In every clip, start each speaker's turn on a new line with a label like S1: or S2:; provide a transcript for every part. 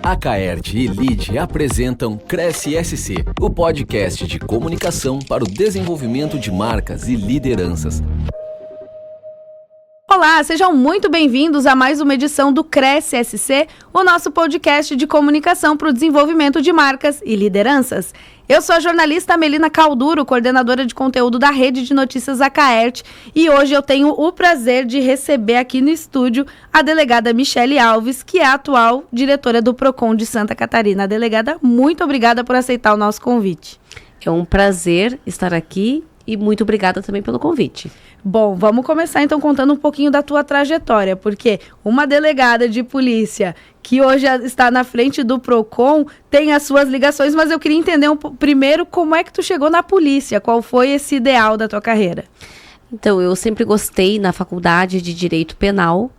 S1: A Caert e Lide apresentam Cresce SC, o podcast de comunicação para o desenvolvimento de marcas e lideranças.
S2: Olá, sejam muito bem-vindos a mais uma edição do Cresce SC, o nosso podcast de comunicação para o desenvolvimento de marcas e lideranças. Eu sou a jornalista Melina Calduro, coordenadora de conteúdo da Rede de Notícias A Caert, e hoje eu tenho o prazer de receber aqui no estúdio a delegada Michele Alves, que é a atual diretora do Procon de Santa Catarina. Delegada, muito obrigada por aceitar o nosso convite.
S3: É um prazer estar aqui e muito obrigada também pelo convite.
S2: Bom, vamos começar então contando um pouquinho da tua trajetória, porque uma delegada de polícia que hoje está na frente do Procon tem as suas ligações, mas eu queria entender primeiro como é que tu chegou na polícia, qual foi esse ideal da tua carreira?
S3: Então, eu sempre gostei na faculdade de Direito Penal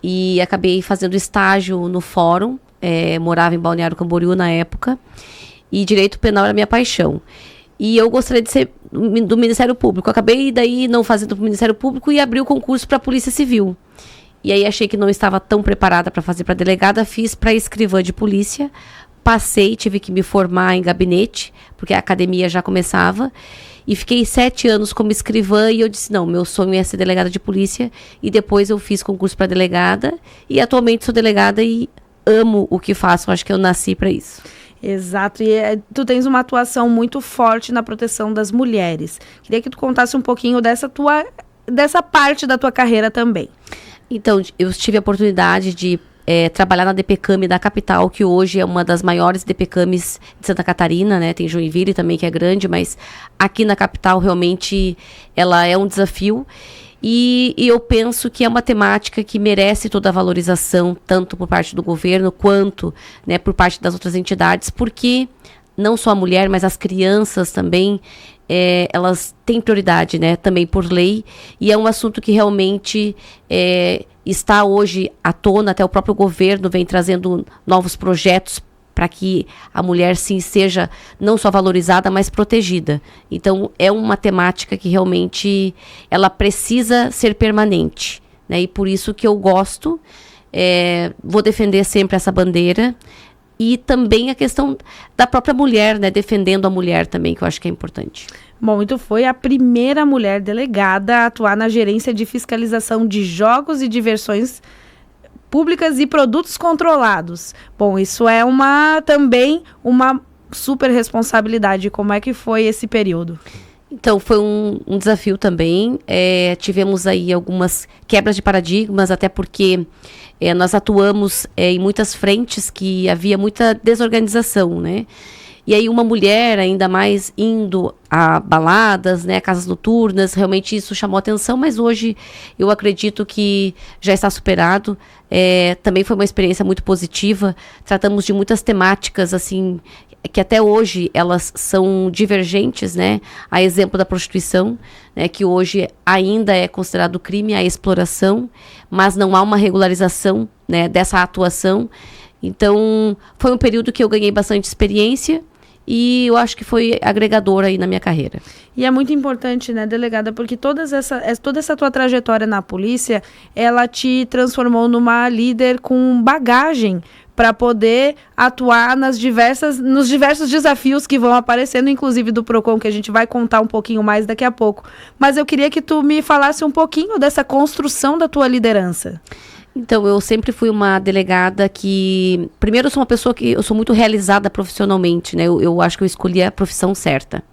S3: e acabei fazendo estágio no Fórum, morava em Balneário Camboriú na época, e Direito Penal era minha paixão. E eu gostaria de ser do Ministério Público. Acabei daí não fazendo para o Ministério Público e abri o concurso para a Polícia Civil. E aí achei que não estava tão preparada para fazer para delegada, fiz para escrivã de polícia, passei, tive que me formar em gabinete, porque a academia já começava, e fiquei 7 anos como escrivã e eu disse, não, meu sonho é ser delegada de polícia, e depois eu fiz concurso para delegada, e atualmente sou delegada e amo o que faço, acho que eu nasci para isso.
S2: Exato, e tu tens uma atuação muito forte na proteção das mulheres. Queria que tu contasse um pouquinho dessa parte da tua carreira também.
S3: Então, eu tive a oportunidade de trabalhar na DPCAM da capital, que hoje é uma das maiores DPCAMs de Santa Catarina, né? Tem Joinville também, que é grande, mas aqui na capital realmente ela é um desafio. E eu penso que é uma temática que merece toda a valorização, tanto por parte do governo, quanto, né, por parte das outras entidades, porque não só a mulher, mas as crianças também, elas têm prioridade, né, também por lei, e é um assunto que realmente está hoje à tona, até o próprio governo vem trazendo novos projetos para que a mulher, sim, seja não só valorizada, mas protegida. Então, é uma temática que realmente ela precisa ser permanente, né? E por isso que eu gosto, vou defender sempre essa bandeira. E também a questão da própria mulher, né? Defendendo a mulher também, que eu acho que é importante.
S2: Bom, e tu foi a primeira mulher delegada a atuar na gerência de fiscalização de jogos e diversões públicas e produtos controlados. Bom, isso é também uma super responsabilidade. Como é que foi esse período?
S3: Então, foi um desafio também. Tivemos aí algumas quebras de paradigmas, até porque nós atuamos em muitas frentes que havia muita desorganização, né? E aí uma mulher, ainda mais indo a baladas, né, casas noturnas, realmente isso chamou atenção, mas hoje eu acredito que já está superado. Também foi uma experiência muito positiva. Tratamos de muitas temáticas, assim, que até hoje elas são divergentes, né? A exemplo da prostituição, né, que hoje ainda é considerado crime, a exploração, mas não há uma regularização, né, dessa atuação. Então, foi um período que eu ganhei bastante experiência, e eu acho que foi agregador aí na minha carreira.
S2: E é muito importante, né, delegada, porque toda essa tua trajetória na polícia, ela te transformou numa líder com bagagem para poder atuar nos diversos desafios que vão aparecendo, inclusive do Procon, que a gente vai contar um pouquinho mais daqui a pouco. Mas eu queria que tu me falasse um pouquinho dessa construção da tua liderança.
S3: Então, eu sempre fui uma delegada que... Primeiro, eu sou uma pessoa que... Eu sou muito realizada profissionalmente, né? Eu acho que eu escolhi a profissão certa.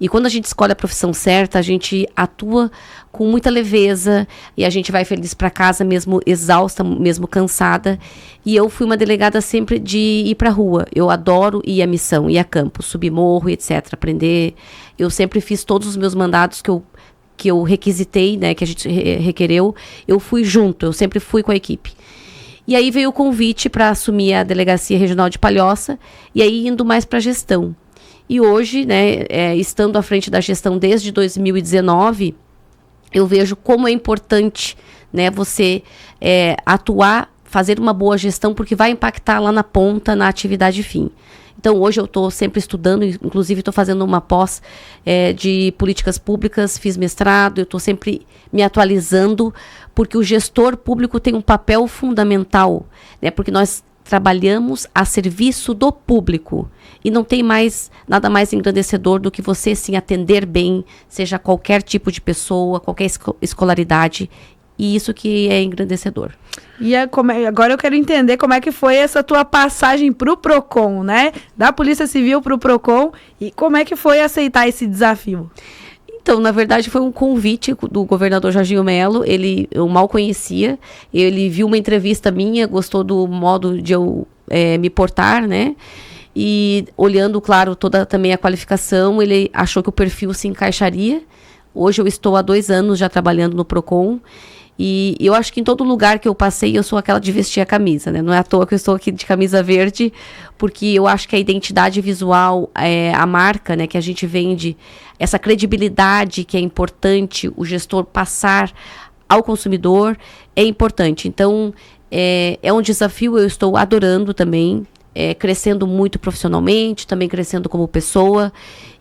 S3: E quando a gente escolhe a profissão certa, a gente atua com muita leveza e a gente vai feliz para casa, mesmo exausta, mesmo cansada. E eu fui uma delegada sempre de ir para a rua. Eu adoro ir à missão, ir a campo, subir morro, etc. Aprender. Eu sempre fiz todos os meus mandados que eu requisitei, né, que a gente requereu, eu fui junto, eu sempre fui com a equipe. E aí veio o convite para assumir a Delegacia Regional de Palhoça, e aí indo mais para a gestão. E hoje, né, estando à frente da gestão desde 2019, eu vejo como é importante, né, você atuar, fazer uma boa gestão, porque vai impactar lá na ponta, na atividade fim. Então, hoje eu estou sempre estudando, inclusive estou fazendo uma pós de políticas públicas, fiz mestrado, eu estou sempre me atualizando, porque o gestor público tem um papel fundamental, né? Porque nós trabalhamos a serviço do público. E não tem mais nada mais engrandecedor do que você sim atender bem, seja qualquer tipo de pessoa, qualquer escolaridade. E isso que é engrandecedor.
S2: E agora eu quero entender como é que foi essa tua passagem para o PROCON, né? Da Polícia Civil para o PROCON. E como é que foi aceitar esse desafio?
S3: Então, na verdade, foi um convite do governador Jorginho Melo. Eu mal conhecia. Ele viu uma entrevista minha, gostou do modo de eu me portar, né? E olhando, claro, toda também a qualificação, ele achou que o perfil se encaixaria. Hoje eu estou há 2 anos já trabalhando no PROCON. E eu acho que em todo lugar que eu passei, eu sou aquela de vestir a camisa, né? Não é à toa que eu estou aqui de camisa verde, porque eu acho que a identidade visual, a marca, né, que a gente vende, essa credibilidade que é importante o gestor passar ao consumidor, é importante. Então, é um desafio, eu estou adorando também, crescendo muito profissionalmente, também crescendo como pessoa,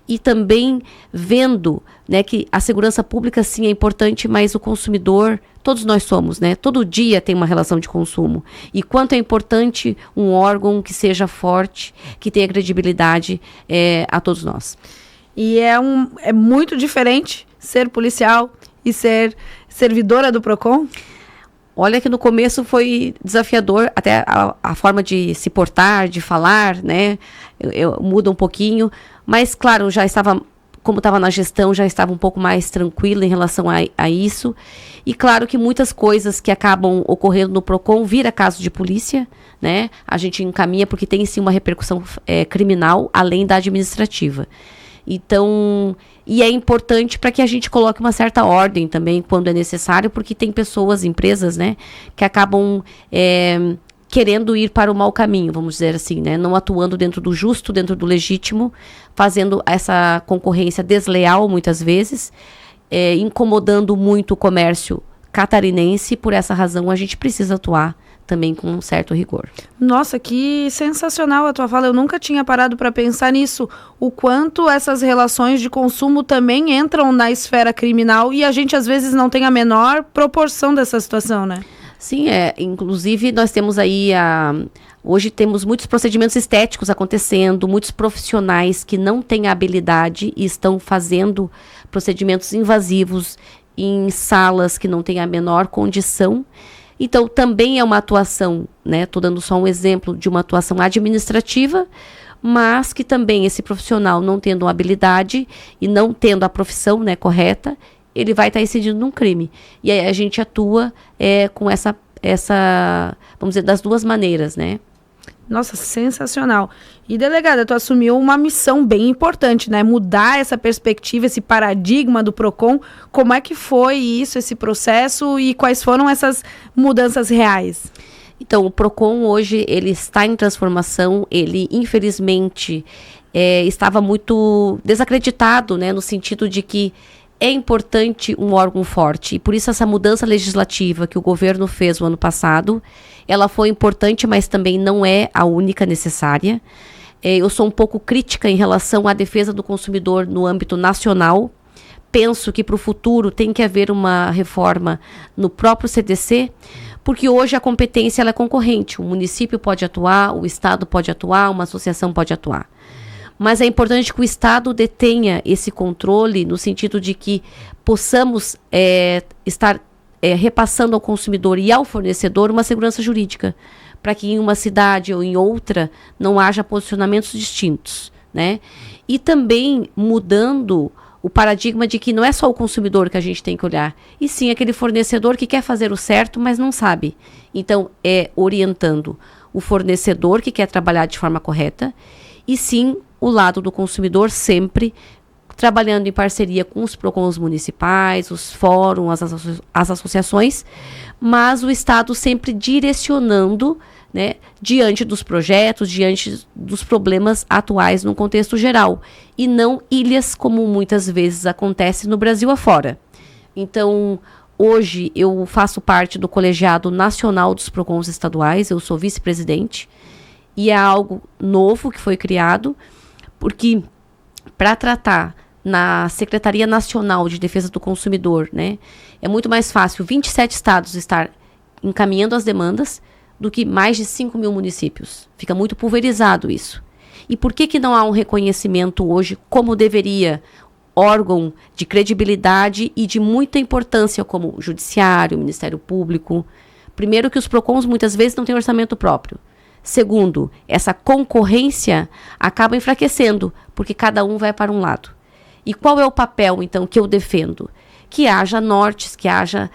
S3: e também vendo, né, que a segurança pública sim é importante, mas o consumidor, todos nós somos, né? Todo dia tem uma relação de consumo. E quanto é importante um órgão que seja forte, que tenha credibilidade a todos nós.
S2: E é muito diferente ser policial e ser servidora do PROCON?
S3: Olha que no começo foi desafiador, até a forma de se portar, de falar, né? Muda um pouquinho, mas claro, já estava, como estava na gestão, já estava um pouco mais tranquila em relação a isso. E claro que muitas coisas que acabam ocorrendo no PROCON vira caso de polícia, né? A gente encaminha porque tem sim uma repercussão criminal, além da administrativa. Então, e é importante para que a gente coloque uma certa ordem também quando é necessário, porque tem pessoas, empresas, né, que acabam querendo ir para o mau caminho, vamos dizer assim, né, não atuando dentro do justo, dentro do legítimo, fazendo essa concorrência desleal muitas vezes, incomodando muito o comércio catarinense. Por essa razão a gente precisa atuar também com um certo rigor.
S2: Nossa, que sensacional a tua fala. Eu nunca tinha parado para pensar nisso. O quanto essas relações de consumo também entram na esfera criminal e a gente às vezes não tem a menor proporção dessa situação, né?
S3: Sim, inclusive nós temos aí hoje temos muitos procedimentos estéticos acontecendo, muitos profissionais que não têm habilidade e estão fazendo procedimentos invasivos em salas que não têm a menor condição. Então, também é uma atuação, né? Estou dando só um exemplo de uma atuação administrativa, mas que também esse profissional, não tendo uma habilidade e não tendo a profissão, né, correta, ele vai estar incidindo num crime. E aí a gente atua com essa, vamos dizer, das duas maneiras, né?
S2: Nossa, sensacional. E, delegada, tu assumiu uma missão bem importante, né? Mudar essa perspectiva, esse paradigma do PROCON. Como é que foi isso, esse processo, e quais foram essas mudanças reais?
S3: Então, o PROCON hoje, ele está em transformação. Ele, infelizmente, estava muito desacreditado, né? No sentido de que é importante um órgão forte. E por isso essa mudança legislativa que o governo fez no ano passado, ela foi importante, mas também não é a única necessária. Eu sou um pouco crítica em relação à defesa do consumidor no âmbito nacional. Penso que para o futuro tem que haver uma reforma no próprio CDC, porque hoje a competência ela é concorrente. O município pode atuar, o Estado pode atuar, uma associação pode atuar. Mas é importante que o Estado detenha esse controle no sentido de que possamos estar repassando ao consumidor e ao fornecedor uma segurança jurídica, para que em uma cidade ou em outra não haja posicionamentos distintos, né? E também mudando o paradigma de que não é só o consumidor que a gente tem que olhar, e sim aquele fornecedor que quer fazer o certo, mas não sabe. Então, orientando o fornecedor que quer trabalhar de forma correta, e sim o lado do consumidor sempre trabalhando em parceria com os PROCONs municipais, os fóruns, as associações, mas o Estado sempre direcionando, né, diante dos projetos, diante dos problemas atuais no contexto geral, e não ilhas como muitas vezes acontece no Brasil afora. Então, hoje eu faço parte do Colegiado Nacional dos PROCONs estaduais, eu sou vice-presidente, e é algo novo que foi criado, porque para tratar na Secretaria Nacional de Defesa do Consumidor, né, é muito mais fácil 27 estados estar encaminhando as demandas do que mais de 5 mil municípios. Fica muito pulverizado isso. E por que não há um reconhecimento hoje, como deveria, órgão de credibilidade e de muita importância, como o Judiciário, o Ministério Público? Primeiro, que os PROCONs muitas vezes não têm orçamento próprio. Segundo, essa concorrência acaba enfraquecendo, porque cada um vai para um lado. E qual é o papel, então, que eu defendo? Que haja nortes, que haja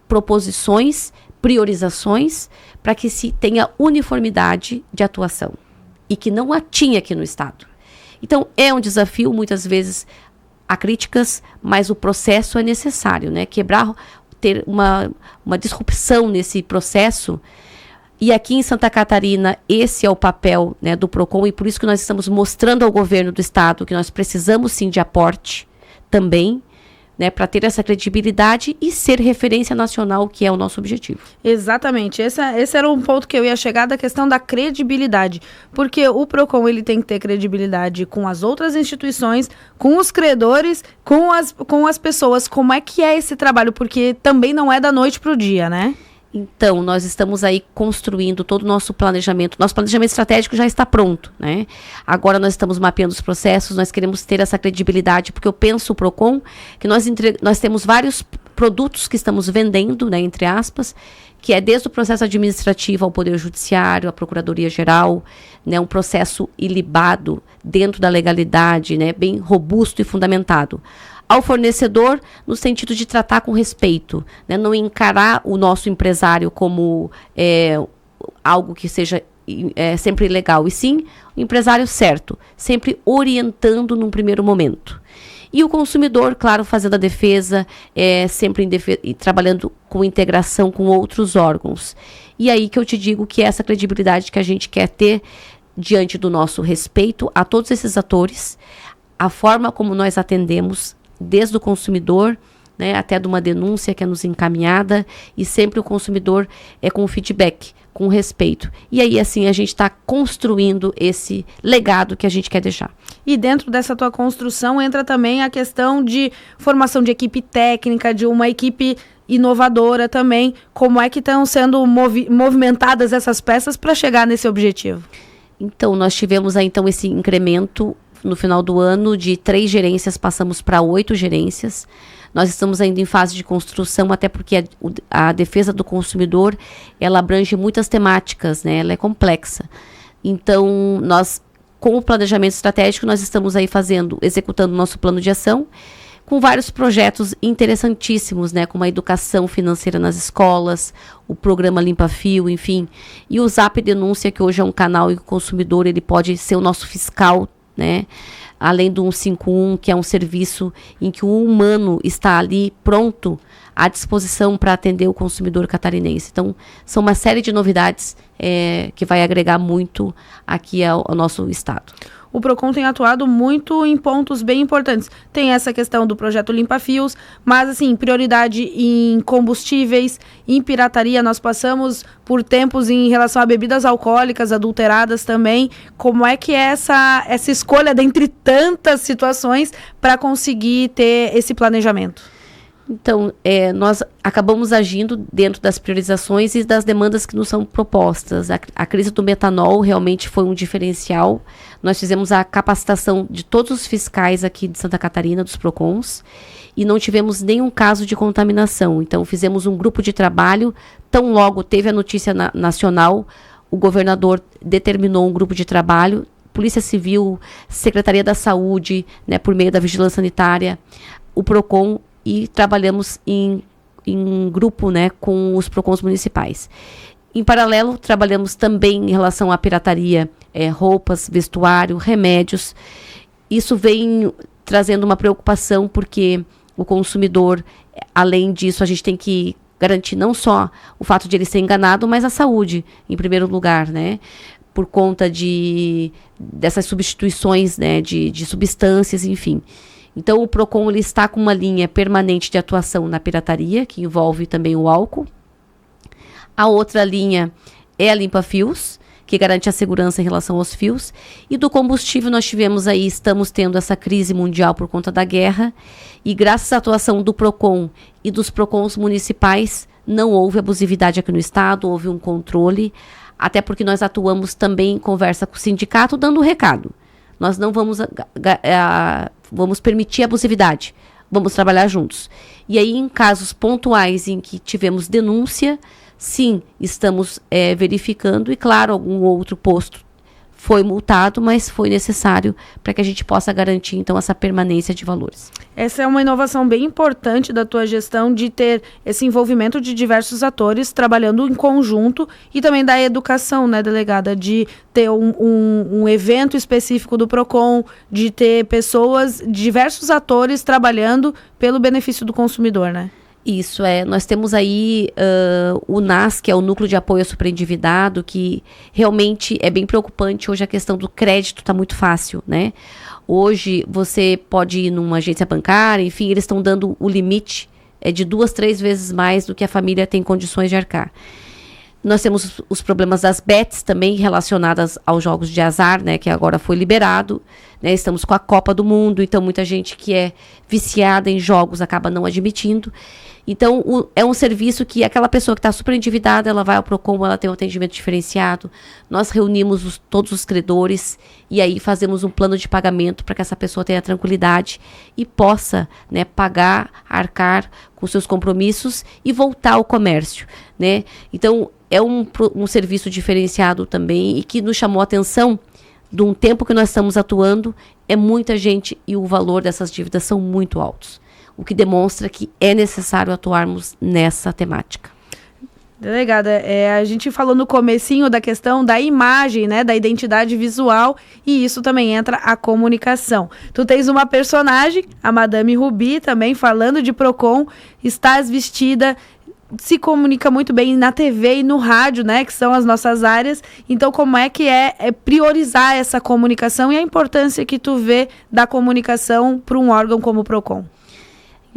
S3: proposições, priorizações, para que se tenha uniformidade de atuação. E que não a tinha aqui no Estado. Então, é um desafio, muitas vezes há críticas, mas o processo é necessário, né? Ter uma disrupção nesse processo. E aqui em Santa Catarina, esse é o papel, né, do PROCON, e por isso que nós estamos mostrando ao governo do Estado que nós precisamos sim de aporte também, né, para ter essa credibilidade e ser referência nacional, que é o nosso objetivo.
S2: Exatamente, esse era um ponto que eu ia chegar, da questão da credibilidade, porque o PROCON ele tem que ter credibilidade com as outras instituições, com os credores, com as pessoas. Como é que é esse trabalho? Porque também não é da noite para o dia, né?
S3: Então, nós estamos aí construindo todo o nosso planejamento. Nosso planejamento estratégico já está pronto, né? Agora nós estamos mapeando os processos, nós queremos ter essa credibilidade, porque eu penso, o PROCON, que nós temos vários produtos que estamos vendendo, né, entre aspas, que é desde o processo administrativo ao Poder Judiciário, à Procuradoria-Geral, né, um processo ilibado, dentro da legalidade, né, bem robusto e fundamentado. Ao fornecedor, no sentido de tratar com respeito, né? Não encarar o nosso empresário como algo que seja sempre ilegal, e sim o empresário certo, sempre orientando num primeiro momento. E o consumidor, claro, fazendo a defesa, sempre e trabalhando com integração com outros órgãos. E aí que eu te digo que essa credibilidade que a gente quer ter diante do nosso respeito a todos esses atores, a forma como nós atendemos, desde o consumidor, né, até de uma denúncia que é nos encaminhada, e sempre o consumidor com feedback, com respeito. E aí, assim, a gente está construindo esse legado que a gente quer deixar.
S2: E dentro dessa tua construção entra também a questão de formação de equipe técnica, de uma equipe inovadora também. Como é que estão sendo movimentadas essas peças para chegar nesse objetivo?
S3: Então, nós tivemos aí, então, esse incremento no final do ano, de 3 gerências, passamos para 8 gerências. Nós estamos ainda em fase de construção, até porque a defesa do consumidor, ela abrange muitas temáticas, né? Ela é complexa. Então, nós, com o planejamento estratégico, nós estamos aí executando o nosso plano de ação, com vários projetos interessantíssimos, né? Como a educação financeira nas escolas, o programa Limpa Fio, enfim. E o Zap Denúncia, que hoje é um canal em que o consumidor ele pode ser o nosso fiscal, né? Além do 151, que é um serviço em que o humano está ali pronto, à disposição para atender o consumidor catarinense. Então, são uma série de novidades que vai agregar muito aqui ao nosso estado.
S2: O PROCON tem atuado muito em pontos bem importantes. Tem essa questão do projeto Limpa Fios, mas assim, prioridade em combustíveis, em pirataria. Nós passamos por tempos em relação a bebidas alcoólicas, adulteradas também. Como é que é essa escolha dentre tantas situações para conseguir ter esse planejamento?
S3: Então, nós acabamos agindo dentro das priorizações e das demandas que nos são propostas. A crise do metanol realmente foi um diferencial. Nós fizemos a capacitação de todos os fiscais aqui de Santa Catarina, dos PROCONs, e não tivemos nenhum caso de contaminação. Então, fizemos um grupo de trabalho. Tão logo teve a notícia nacional, o governador determinou um grupo de trabalho, Polícia Civil, Secretaria da Saúde, né, por meio da Vigilância Sanitária, o PROCON, e trabalhamos em grupo, né, com os PROCONs municipais. Em paralelo, trabalhamos também em relação à pirataria, roupas, vestuário, remédios. Isso vem trazendo uma preocupação, porque o consumidor, além disso, a gente tem que garantir não só o fato de ele ser enganado, mas a saúde, em primeiro lugar, né? Por conta dessas substituições, né, de substâncias, enfim. Então, o PROCON ele está com uma linha permanente de atuação na pirataria, que envolve também o álcool. A outra linha é a Limpa Fios, que garante a segurança em relação aos fios. E do combustível nós estamos tendo essa crise mundial por conta da guerra. E graças à atuação do PROCON e dos PROCONs municipais, não houve abusividade aqui no estado, houve um controle, até porque nós atuamos também em conversa com o sindicato, dando um recado. Nós não vamos permitir abusividade, vamos trabalhar juntos. E aí, em casos pontuais em que tivemos denúncia, sim, estamos verificando, e claro, algum outro posto foi multado, mas foi necessário para que a gente possa garantir, então, essa permanência de valores.
S2: Essa é uma inovação bem importante da tua gestão, de ter esse envolvimento de diversos atores trabalhando em conjunto, e também da educação, né, delegada, de ter um evento específico do PROCON, de ter pessoas, diversos atores trabalhando pelo benefício do consumidor, né?
S3: Isso, nós temos aí o NAS, que é o Núcleo de Apoio ao Superendividado, que realmente é bem preocupante. Hoje a questão do crédito está muito fácil, né? Hoje você pode ir numa agência bancária, enfim, eles estão dando o limite de 2, 3 vezes mais do que a família tem condições de arcar. Nós temos os problemas das bets também relacionadas aos jogos de azar, né, que agora foi liberado, né, estamos com a Copa do Mundo, então muita gente que é viciada em jogos acaba não admitindo. Então, é um serviço que aquela pessoa que está super endividada, ela vai ao PROCON, ela tem um atendimento diferenciado, nós reunimos todos os credores e aí fazemos um plano de pagamento para que essa pessoa tenha tranquilidade e possa, né, pagar, arcar com seus compromissos e voltar ao comércio, né? Então, é um serviço diferenciado também e que nos chamou a atenção de um tempo que nós estamos atuando, é muita gente e o valor dessas dívidas são muito altos. O que demonstra que é necessário atuarmos nessa temática.
S2: Delegada, a gente falou no comecinho da questão da imagem, né, da identidade visual, e isso também entra a comunicação. Tu tens uma personagem, a Madame Rubi, também falando de PROCON, estás vestida, se comunica muito bem na TV e no rádio, né, que são as nossas áreas. Então, como é que é priorizar essa comunicação e a importância que tu vê da comunicação para um órgão como o PROCON?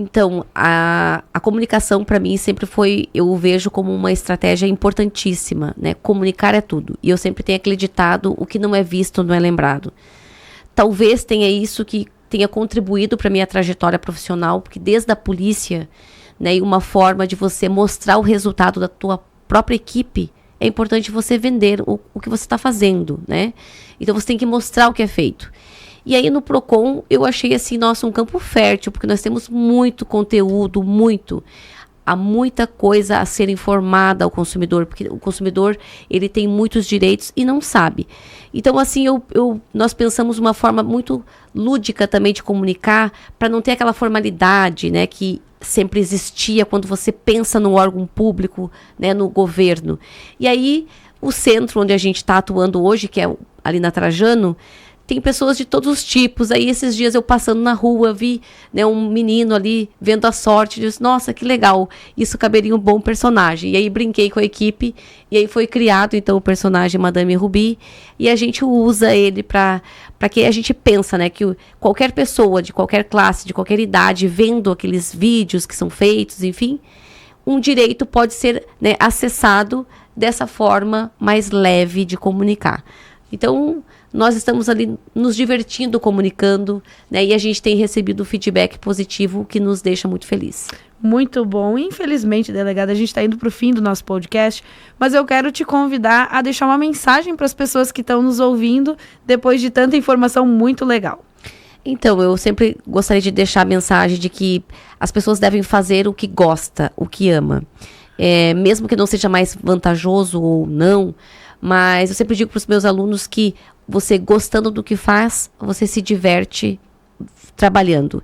S3: Então, a comunicação para mim sempre foi, eu vejo como uma estratégia importantíssima, né? Comunicar é tudo. E eu sempre tenho acreditado, o que não é visto não é lembrado. Talvez tenha isso que tenha contribuído para minha trajetória profissional, porque desde a polícia, né, e uma forma de você mostrar o resultado da tua própria equipe, é importante você vender o que você está fazendo, né? Então você tem que mostrar o que é feito. E aí no PROCON eu achei assim, nossa, um campo fértil, porque nós temos muito conteúdo, há muita coisa a ser informada ao consumidor, porque o consumidor, ele tem muitos direitos e não sabe. Então assim, nós pensamos uma forma muito lúdica também de comunicar, para não ter aquela formalidade, né, que sempre existia quando você pensa no órgão público, né, no governo. E aí o centro onde a gente está atuando hoje, que é ali na Trajano, tem pessoas de todos os tipos. Aí esses dias eu passando na rua, vi, né, um menino ali vendo a sorte, disse, nossa, que legal, isso caberia um bom personagem. E aí brinquei com a equipe, e aí foi criado então o personagem Madame Rubi, e a gente usa ele para que a gente pensa, né, que qualquer pessoa de qualquer classe, de qualquer idade, vendo aqueles vídeos que são feitos, enfim, um direito pode ser, né, acessado dessa forma mais leve de comunicar. Então, nós estamos ali nos divertindo, comunicando, né? E a gente tem recebido feedback positivo que nos deixa muito feliz.
S2: Muito bom. Infelizmente, delegada, a gente está indo para o fim do nosso podcast, mas eu quero te convidar a deixar uma mensagem para as pessoas que estão nos ouvindo depois de tanta informação muito legal.
S3: Então, eu sempre gostaria de deixar a mensagem de que as pessoas devem fazer o que gosta, o que ama. Mesmo que não seja mais vantajoso ou não, mas eu sempre digo para os meus alunos que você gostando do que faz, você se diverte trabalhando.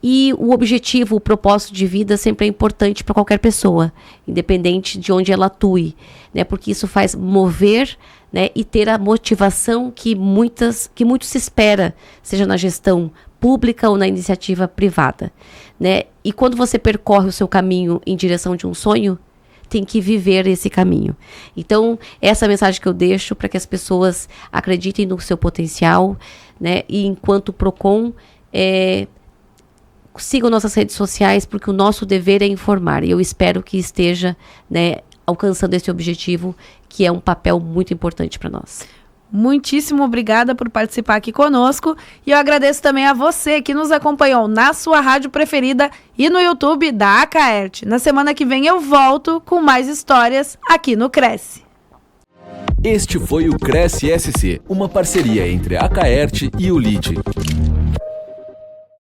S3: E o objetivo, o propósito de vida sempre é importante para qualquer pessoa, independente de onde ela atue, né? Porque isso faz mover, né, e ter a motivação que muito se espera, seja na gestão pública ou na iniciativa privada, né? E quando você percorre o seu caminho em direção de um sonho, tem que viver esse caminho. Então, essa é a mensagem que eu deixo para que as pessoas acreditem no seu potencial, né? E enquanto PROCON, sigam nossas redes sociais, porque o nosso dever é informar. E eu espero que esteja, né, alcançando esse objetivo, que é um papel muito importante para nós.
S2: muitíssimo obrigada por participar aqui conosco. E eu agradeço também a você que nos acompanhou na sua rádio preferida e no YouTube da Acaerte. Na semana que vem eu volto com mais histórias aqui no Cresce.
S1: Este foi o Cresce SC, uma parceria entre a Acaerte e o LIDE.